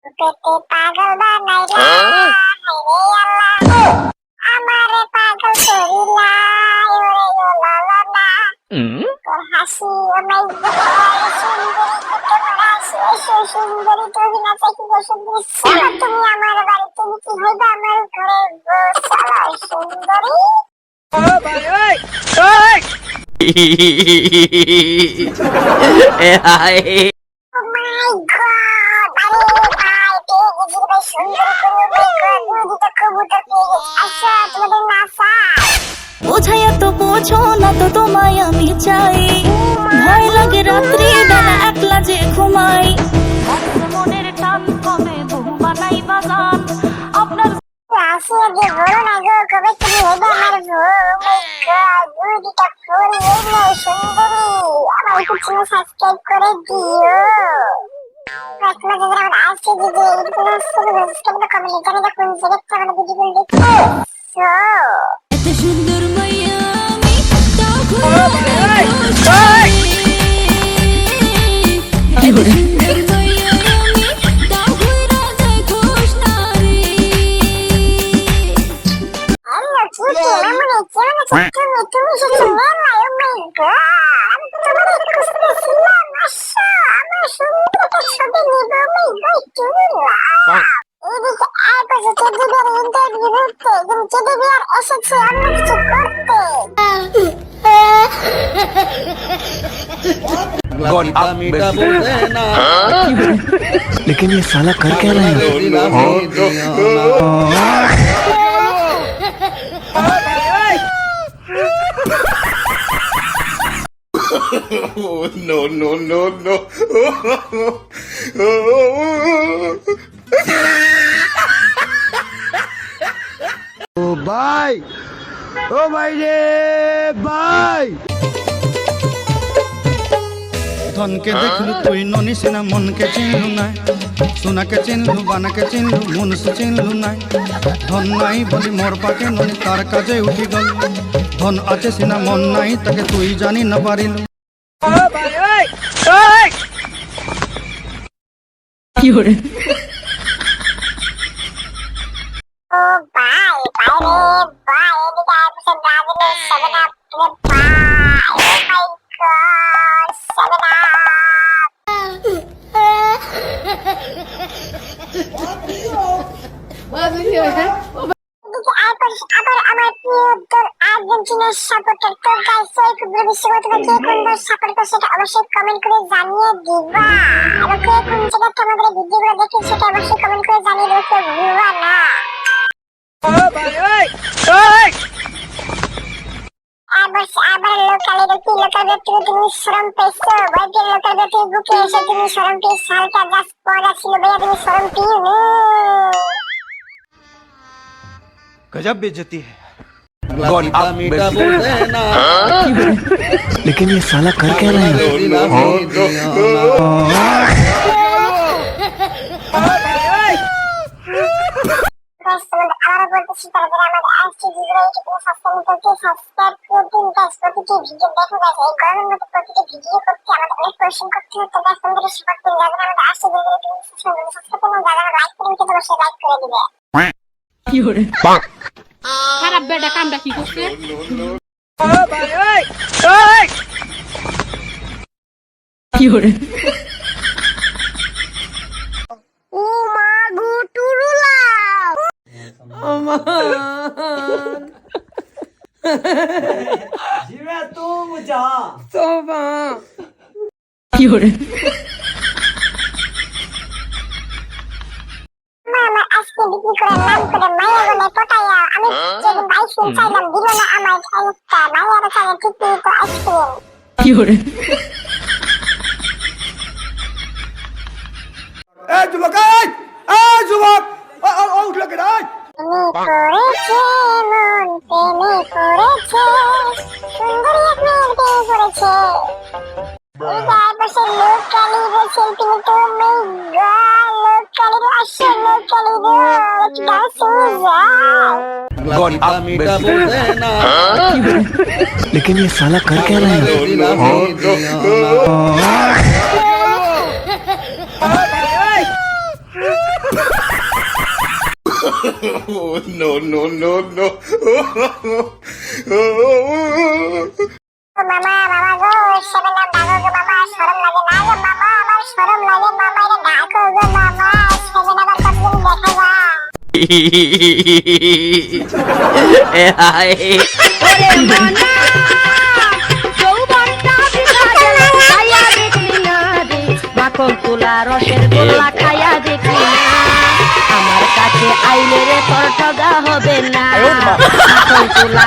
পেটে পাগল বানাইলা হায়রে আল্লাহ আমারে পাগল করিলা ওরে ও লালা না তোর হাসি ও মাই গড সুন্দরী তোমরা সুন্দরী তুমি না চাই কি সুন্দরী চলো তুমি আমার বাড়ি তুমি কি হইবা আমার ঘরে চলো সুন্দরী ও ভাই ওই ওই এ হাই ও মাই গড আরে ভাই কে গেছি ভাই সুন্দর করে দুটো কবুতর পেয়ে গেছি আচ্ছা তোমাদের নাসা বোঝাইয়া তো বোঝো না তো তোমায় আমি চাই ভয় লাগে রাত্রি বেলা একলা যে ঘুমাই মনের টান কবে ঘুম বানাই বাজান আপনার আসি আগে বলো না গো কবে তুমি হবে আমার বউ দুটা ফুল এই সুন্দরী আমার কিছু সাবস্ক্রাইব করে দিও তোমার যারা আমার আজকে দিদি এরকম সাবস্ক্রাইব কমেন্ট জানি না কোন জায়গায় আমার ভিডিওগুলো দেখছো এত সুন্দর মাইয়া আমি তাও ও ভাই ওই ওই কি হলো সুন্দর মাইয়া আমি তাও ঘুরা যায় খোশ না রে হ্যালো কিউটি মামুনি কেমন আছো তুমি এসেছো মেলা ও মাই গড আমি তো তোমার খুঁজতেছিলাম আসো আমার সুন্দর একটা ছবি নিব মাই গড তুলা এদিকে আয় পাশে টেডিবিয়ার ইন্টারভিউ নিতে কিন্তু টেডিবিয়ার এসেছে অন্য কিছু করতে गॉड आप लेकिन ये साला कर क्या रहा है no, no, no, no. ओ भाई रे भाई ধনকে দেখলু তুই ননি সিনা মনকে চিনলু নাই সোনাকে চিনলু বানাকে চিনলু মনুষ্য চিনলু নাই ধন নাই বলি মোর পাকে ননি তার কাজে উঠি গল ধন আছে সিনা মন নাই তাকে তুই জানি না পারিলু ও ভাই ওই ওই কি হলো ও বাই বাই রে বাই এদিকে আয় পাশে ব্রাজিলের 7 আপ রে বাই ও মাই গড 7 আপ এদিকে আয় পাশে আবার আমার প্রিয় দল আর্জেন্টিনার সাপোর্টার তো গাইস এই ফুটবল বিশ্বকাপ তোমরা কে কোন দল সাপোর্ট করো সেটা অবশ্যই কমেন্ট করে জানিয়ে দিবা আর কে কোন জায়গা থেকে আমাদের ভিডিওগুলো দেখে সেটা অবশ্যই কমেন্ট করে জানিয়ে দিতে ভুলবা না ও ভাই ওই ওই আবার লোকালের কি লোকাল ব্যক্তিকে তুমি শরম পেয়েছো ভাইদের লোকাল ব্যক্তির বুকে এসে তুমি শরম পেয়ে সালটা জাস্ট পড়া ছিল ভাইয়া তুমি শরম পেয়ে गजब बेइज्जती है गॉड आप लेकिन ये साला कर क्या रहा है আবার বলতেছি তারা আমাদের আজকে ভিডিও ইউটিউবে সাবস্ক্রাইব করে দিন গাইস প্রতিটি ভিডিও দেখো গাইস এই গরমের মধ্যে প্রতিটি ভিডিও করতে আমাদের অনেক পরিশ্রম করতে হতো গাইস তোমাদের সাপোর্ট করে যারা আমাদের আজকে ভিডিও সাবস্ক্রাইব করে যারা লাইক করে দিতে অবশ্যই লাইক করে দিবে কি হলো খারাপ বেটা কামটা কি করছে ও ভাই ওই ওই কি হলো ও মা গো টুরুলা কি হলো মামা আজকে বিক্রি করে নাম করে মায়া বলে পটাইয়া আমি যেদিন আইসক্রিম চাইলাম দিল না আমার একটা মায়ার চাইলে ঠিক তো আইসক্রিম কি হলো ए जुबक उठ लगे ना তুমি করেছে মন প্রেমে পড়েছে সুন্দরী এক মেয়ের প্রেমে পড়েছে এই বসে লোকালি সেলফি নিতে লোকালি আসে লোকালি একটু ডান্স হয়ে যায় गॉड आप लेकिन ये साला कर क्या रहा है No, no, no, no. মামা মামা গো সেভেন আপ ডাকো গো মামা শরম লাগে না গো মামা আমার শরম লাগে মামা এটা ডাকো গো মামা সেভেন আপ কতদিন দেখা যায় ওরে মনা যৌবনটা বিকাল খায়া দেখলি না রে মাখন তুলা রসের গোলা খায়া দেখলি না আমার কাছে আইলে রে তোর ঠগা হবে না মাখন তুলা